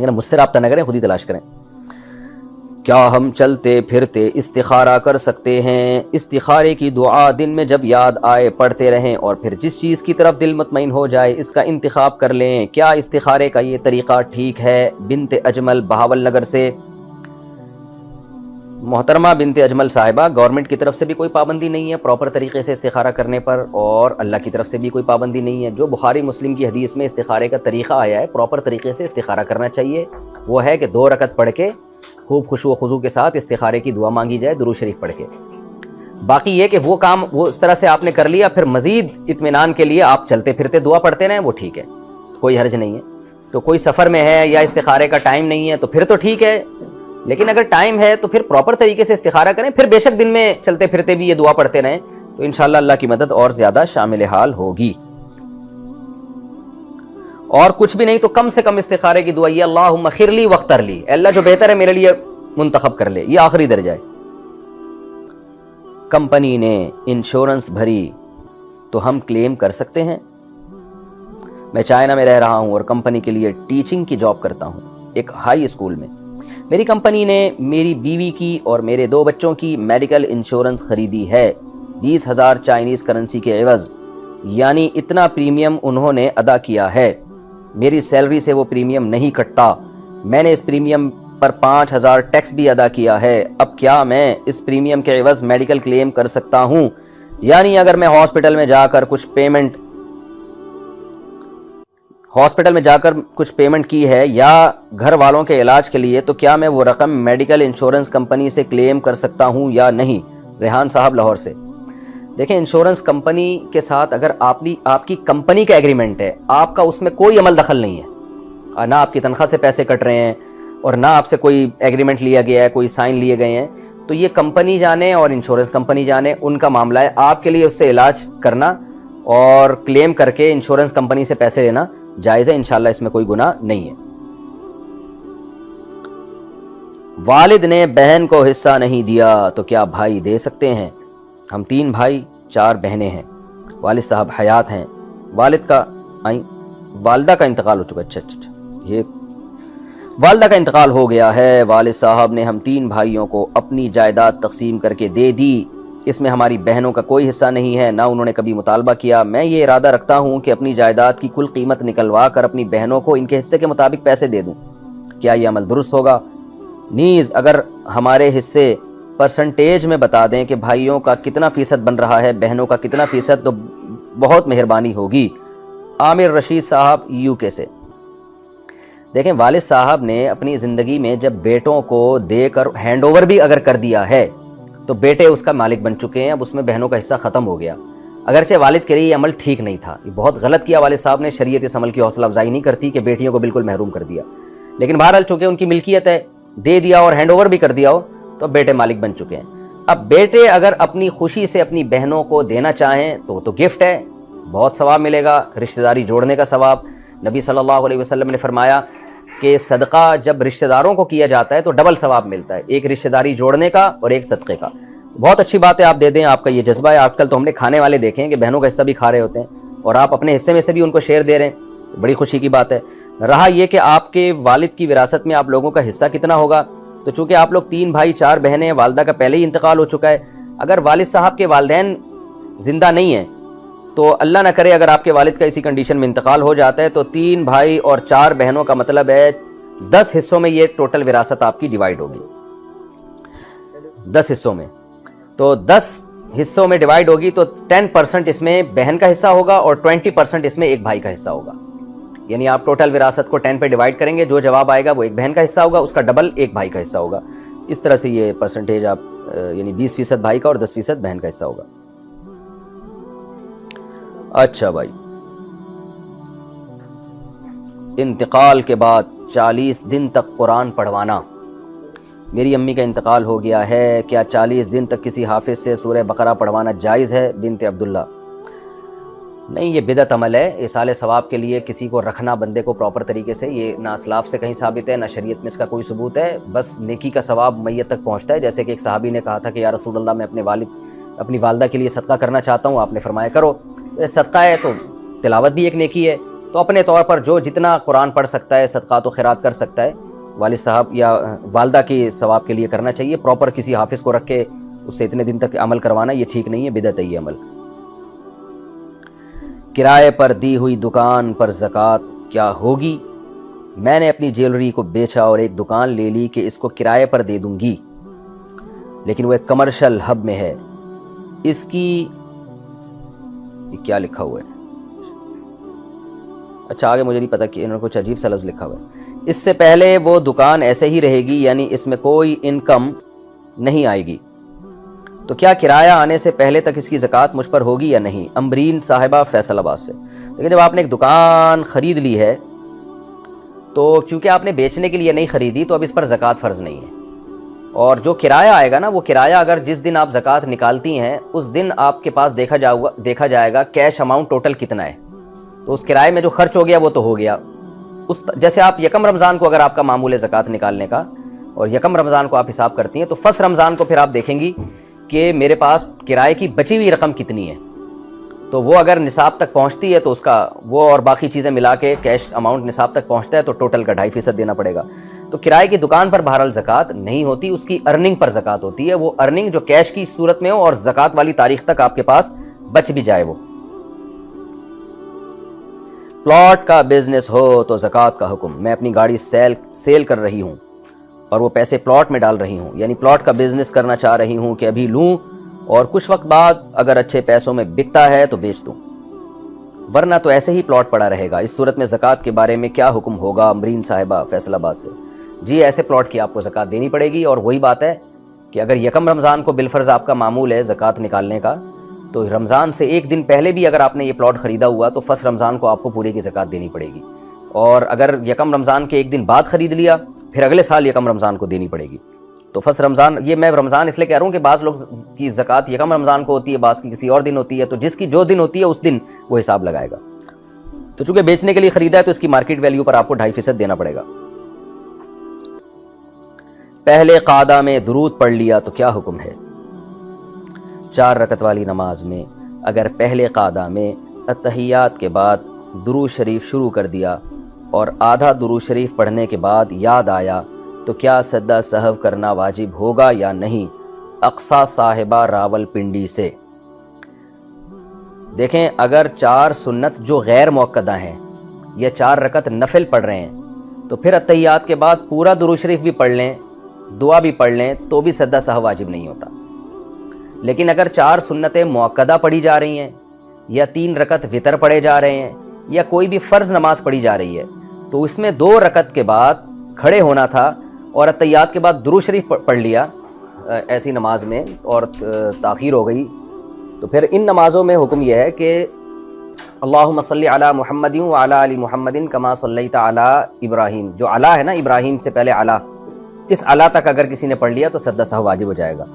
لیکن مجھ سے رابطہ نہ کریں، خود ہی تلاش کریں۔ کیا ہم چلتے پھرتے استخارہ کر سکتے ہیں؟ استخارے کی دعا دن میں جب یاد آئے پڑھتے رہیں، اور پھر جس چیز کی طرف دل مطمئن ہو جائے اس کا انتخاب کر لیں۔ کیا استخارے کا یہ طریقہ ٹھیک ہے؟ بنت اجمل بہاول نگر سے۔ محترمہ بنت اجمل صاحبہ، گورنمنٹ کی طرف سے بھی کوئی پابندی نہیں ہے پراپر طریقے سے استخارہ کرنے پر، اور اللہ کی طرف سے بھی کوئی پابندی نہیں ہے۔ جو بخاری مسلم کی حدیث میں استخارے کا طریقہ آیا ہے، پراپر طریقے سے استخارہ کرنا چاہیے، وہ ہے کہ 2 رکعت پڑھ کے خوب خشوع و خضوع کے ساتھ استخارے کی دعا مانگی جائے درود شریف پڑھ کے۔ باقی یہ کہ وہ کام وہ اس طرح سے آپ نے کر لیا، پھر مزید اطمینان کے لیے آپ چلتے پھرتے دعا پڑھتے رہیں، وہ ٹھیک ہے، کوئی حرج نہیں ہے۔ تو کوئی سفر میں ہے یا استخارے کا ٹائم نہیں ہے تو پھر تو ٹھیک ہے، لیکن اگر ٹائم ہے تو پھر پراپر طریقے سے استخارہ کریں، پھر بے شک دن میں چلتے پھرتے بھی یہ دعا پڑھتے رہیں تو انشاءاللہ اللہ کی مدد اور زیادہ شامل حال ہوگی۔ اور کچھ بھی نہیں تو کم سے کم استخارے کی دعا یہ اللہم خیر لی واختر لی، اللہ جو بہتر ہے میرے لیے منتخب کر لے، یہ آخری درجہ ہے۔ کمپنی نے انشورنس بھری تو ہم کلیم کر سکتے ہیں؟ میں چائنا میں رہ رہا ہوں اور کمپنی کے لیے ٹیچنگ کی جاب کرتا ہوں ایک ہائی اسکول میں۔ میری کمپنی نے میری بیوی کی اور میرے 2 بچوں کی میڈیکل انشورنس خریدی ہے 20,000 چائنیز کرنسی کے عوض، یعنی اتنا پریمیم انہوں نے ادا کیا ہے۔ میری سیلری سے وہ پریمیم نہیں کٹتا، میں نے اس پریمیم پر 5,000 ٹیکس بھی ادا کیا ہے۔ اب کیا میں اس پریمیم کے عوض میڈیکل کلیم کر سکتا ہوں؟ یعنی اگر میں ہاسپٹل میں جا کر کچھ پیمنٹ کی ہے یا گھر والوں کے علاج کے لیے، تو کیا میں وہ رقم میڈیکل انشورنس کمپنی سے کلیم کر سکتا ہوں یا نہیں؟ ریحان صاحب لاہور سے۔ دیکھیں، انشورنس کمپنی کے ساتھ اگر آپ کی کمپنی کا ایگریمنٹ ہے، آپ کا اس میں کوئی عمل دخل نہیں ہے، نہ آپ کی تنخواہ سے پیسے کٹ رہے ہیں اور نہ آپ سے کوئی ایگریمنٹ لیا گیا ہے، کوئی سائن لیے گئے ہیں، تو یہ کمپنی جانے اور انشورنس کمپنی جانے، ان کا معاملہ ہے۔ آپ کے لیے اس سے علاج کرنا اور کلیم کر کے انشورنس کمپنی سے پیسے لینا جائز ہے، انشاءاللہ اس میں کوئی گناہ نہیں ہے۔ والد نے بہن کو حصہ نہیں دیا تو کیا بھائی دے سکتے ہیں؟ ہم 3 بھائی 4 بہنیں ہیں، والد صاحب حیات ہیں، والدہ کا انتقال ہو چکا ہے۔ اچھا، یہ والدہ کا انتقال ہو گیا ہے، والد صاحب نے ہم 3 بھائیوں کو اپنی جائیداد تقسیم کر کے دے دی، اس میں ہماری بہنوں کا کوئی حصہ نہیں ہے، نہ انہوں نے کبھی مطالبہ کیا۔ میں یہ ارادہ رکھتا ہوں کہ اپنی جائیداد کی کل قیمت نکلوا کر اپنی بہنوں کو ان کے حصے کے مطابق پیسے دے دوں، کیا یہ عمل درست ہوگا؟ نیز اگر ہمارے حصے پرسنٹیج میں بتا دیں کہ بھائیوں کا کتنا فیصد بن رہا ہے، بہنوں کا کتنا فیصد، تو بہت مہربانی ہوگی۔ عامر رشید صاحب UK سے۔ دیکھیں، والد صاحب نے اپنی زندگی میں جب بیٹوں کو دے کر ہینڈ اوور بھی اگر کر دیا ہے تو بیٹے اس کا مالک بن چکے ہیں، اب اس میں بہنوں کا حصہ ختم ہو گیا۔ اگرچہ والد کے لیے یہ عمل ٹھیک نہیں تھا، یہ بہت غلط کیا والد صاحب نے، شریعت اس عمل کی حوصلہ افزائی نہیں کرتی کہ بیٹیوں کو بالکل محروم کر دیا، لیکن بہرحال چونکہ ان کی ملکیت ہے، دے دیا اور ہینڈ اوور بھی کر دیا ہو تو بیٹے مالک بن چکے ہیں۔ اب بیٹے اگر اپنی خوشی سے اپنی بہنوں کو دینا چاہیں تو گفٹ ہے، بہت ثواب ملے گا، رشتہ داری جوڑنے کا ثواب۔ نبی صلی اللہ علیہ وسلم نے فرمایا کہ صدقہ جب رشتہ داروں کو کیا جاتا ہے تو ڈبل ثواب ملتا ہے، ایک رشتہ داری جوڑنے کا اور ایک صدقے کا۔ بہت اچھی بات ہے، آپ دے دیں، آپ کا یہ جذبہ ہے۔ آج کل تو ہم نے کھانے والے دیکھیں کہ بہنوں کا حصہ بھی کھا رہے ہوتے ہیں اور آپ اپنے حصے میں سے بھی ان کو شیئر دے رہے ہیں، بڑی خوشی کی بات ہے۔ رہا یہ کہ آپ کے والد کی وراثت میں آپ لوگوں کا حصہ کتنا ہوگا، تو چونکہ آپ لوگ 3 بھائی 4 بہنیں، والدہ کا پہلے ہی انتقال ہو چکا ہے، اگر والد صاحب کے والدین زندہ نہیں ہیں تو اللہ نہ کرے اگر آپ کے والد کا اسی کنڈیشن میں انتقال ہو جاتا ہے تو 3 بھائی اور 4 بہنوں کا مطلب ہے 10 حصوں میں یہ ٹوٹل وراثت آپ کی ڈیوائیڈ ہوگی، 10 حصوں میں، تو 10 حصوں میں ڈیوائیڈ ہوگی تو 10% اس میں بہن کا حصہ ہوگا اور 20% اس میں ایک بھائی کا حصہ ہوگا، یعنی آپ ٹوٹل وراثت کو 10 پہ ڈیوائیڈ کریں گے، جو جواب آئے گا وہ ایک بہن کا حصہ ہوگا، اس کا ڈبل ایک بھائی کا حصہ ہوگا۔ اس طرح سے یہ پرسنٹیج آپ یعنی 20% بھائی کا اور 10% بہن کا حصہ ہوگا۔ اچھا بھائی، انتقال کے بعد 40 دن تک قرآن پڑھوانا، میری امی کا انتقال ہو گیا ہے، کیا 40 دن تک کسی حافظ سے سورہ بقرہ پڑھوانا جائز ہے؟ بنت عبداللہ۔ نہیں، یہ بدعت عمل ہے، ایصال ثواب کے لیے کسی کو رکھنا بندے کو پراپر طریقے سے، یہ نہ اسلاف سے کہیں ثابت ہے، نہ شریعت میں اس کا کوئی ثبوت ہے، بس نیکی کا ثواب میت تک پہنچتا ہے۔ جیسے کہ ایک صحابی نے کہا تھا کہ یا رسول اللہ، میں اپنی والدہ کے لیے صدقہ کرنا چاہتا ہوں، آپ نے فرمایا کرو۔ صدقہ ہے تو تلاوت بھی ایک نیکی ہے، تو اپنے طور پر جو جتنا قرآن پڑھ سکتا ہے، صدقات و خیرات کر سکتا ہے، والد صاحب یا والدہ کے ثواب کے لیے کرنا چاہیے۔ پراپر کسی حافظ کو رکھ کے اس سے اتنے دن تک عمل کروانا یہ ٹھیک نہیں ہے، بدعت ہے یہ عمل۔ کرائے پر دی ہوئی دکان پر زکوٰۃ کیا ہوگی؟ میں نے اپنی جیولری کو بیچا اور ایک دکان لے لی کہ اس کو کرائے پر دے دوں گی، لیکن وہ ایک کمرشل ہب میں ہے، اس کی یہ کیا لکھا ہوا ہے؟ اچھا آگے مجھے نہیں پتا کہ انہوں نے کچھ عجیب سا لفظ لکھا ہوا ہے۔ اس سے پہلے وہ دکان ایسے ہی رہے گی، یعنی اس میں کوئی انکم نہیں آئے گی، تو کیا کرایہ آنے سے پہلے تک اس کی زکوٰۃ مجھ پر ہوگی یا نہیں؟ امبرین صاحبہ فیصل آباد سے۔ لیکن جب آپ نے ایک دکان خرید لی ہے تو چونکہ آپ نے بیچنے کے لیے نہیں خریدی تو اب اس پر زکوٰۃ فرض نہیں ہے، اور جو کرایہ آئے گا نا، وہ کرایہ اگر جس دن آپ زکوٰۃ نکالتی ہیں اس دن آپ کے پاس دیکھا جائے گا کیش اماؤنٹ ٹوٹل کتنا ہے، تو اس کرائے میں جو خرچ ہو گیا وہ تو ہو گیا۔ جیسے آپ یکم رمضان کو اگر آپ کا معمول ہے زکوٰۃ نکالنے کا اور یکم رمضان کو آپ حساب کرتی ہیں، تو فرسٹ رمضان کو پھر آپ دیکھیں گی کہ میرے پاس کرائے کی بچی ہوئی رقم کتنی ہے، تو وہ اگر نصاب تک پہنچتی ہے تو اس کا وہ اور باقی چیزیں ملا کے کیش اماؤنٹ نصاب تک پہنچتا ہے تو ٹوٹل کا 2.5% دینا پڑے گا۔ تو کرائے کی دکان پر بہرحال زکوٰۃ نہیں ہوتی، اس کی ارننگ پر زکوٰۃ ہوتی ہے، وہ ارننگ جو کیش کی صورت میں ہو اور زکوٰۃ والی تاریخ تک آپ کے پاس بچ بھی جائے۔ وہ پلاٹ کا بزنس ہو تو زکوٰۃ کا حکم۔ میں اپنی گاڑی سیل کر رہی ہوں اور وہ پیسے پلاٹ میں ڈال رہی ہوں، یعنی پلاٹ کا بزنس کرنا چاہ رہی ہوں کہ ابھی لوں اور کچھ وقت بعد اگر اچھے پیسوں میں بکتا ہے تو بیچ دوں، ورنہ تو ایسے ہی پلاٹ پڑا رہے گا۔ اس صورت میں زکوٰۃ کے بارے میں کیا حکم ہوگا؟ امرین صاحبہ فیصل آباد سے۔ جی ایسے پلاٹ کی آپ کو زکوٰۃ دینی پڑے گی، اور وہی بات ہے کہ اگر یکم رمضان کو بالفرض آپ کا معمول ہے زکوٰۃ نکالنے کا، تو رمضان سے ایک دن پہلے بھی اگر آپ نے یہ پلاٹ خریدا ہوا تو فرسٹ رمضان کو آپ کو پورے کی زکوٰۃ دینی پڑے گی، اور اگر یکم رمضان کے ایک دن بعد خرید لیا پھر اگلے سال یکم رمضان کو دینی پڑے گی۔ تو فرسٹ رمضان، یہ میں رمضان اس لیے کہہ رہا ہوں کہ بعض لوگ کی زکوٰۃ یکم رمضان کو ہوتی ہے، بعض کی کسی اور دن ہوتی ہے، تو جس کی جو دن ہوتی ہے اس دن وہ حساب لگائے گا۔ تو چونکہ بیچنے کے لیے خریدا ہے تو اس کی مارکیٹ ویلیو پر آپ کو 2.5% دینا پڑے گا۔ پہلے قعدہ میں درود پڑھ لیا تو کیا حکم ہے؟ 4 رکعت والی نماز میں اگر پہلے قعدہ میں اتحیات کے بعد درود شریف شروع کر دیا اور آدھا درود شریف پڑھنے کے بعد یاد آیا تو کیا سجدہ سہو کرنا واجب ہوگا یا نہیں؟ اقصیٰ صاحبہ راول پنڈی سے۔ دیکھیں، اگر 4 سنت جو غیر موقدہ ہیں یا 4 رکعت نفل پڑھ رہے ہیں تو پھر اتحیات کے بعد پورا درود شریف بھی پڑھ لیں، دعا بھی پڑھ لیں، تو بھی سجدہ سہو واجب نہیں ہوتا۔ لیکن اگر 4 سنتیں موقدہ پڑھی جا رہی ہیں یا 3 رکعت وتر پڑھے جا رہے ہیں یا کوئی بھی فرض نماز پڑھی جا رہی ہے تو اس میں 2 رکعت کے بعد کھڑے ہونا تھا اور اتحیات کے بعد درود شریف پڑھ لیا ایسی نماز میں اور تاخیر ہو گئی، تو پھر ان نمازوں میں حکم یہ ہے کہ اللہم صلی علی محمد وعلی آل محمد کما صلیت علی ابراہیم، جو علی ہے نا ابراہیم سے پہلے علی، اس علی تک اگر کسی نے پڑھ لیا تو سجدہ سہو واجب ہو جائے گا۔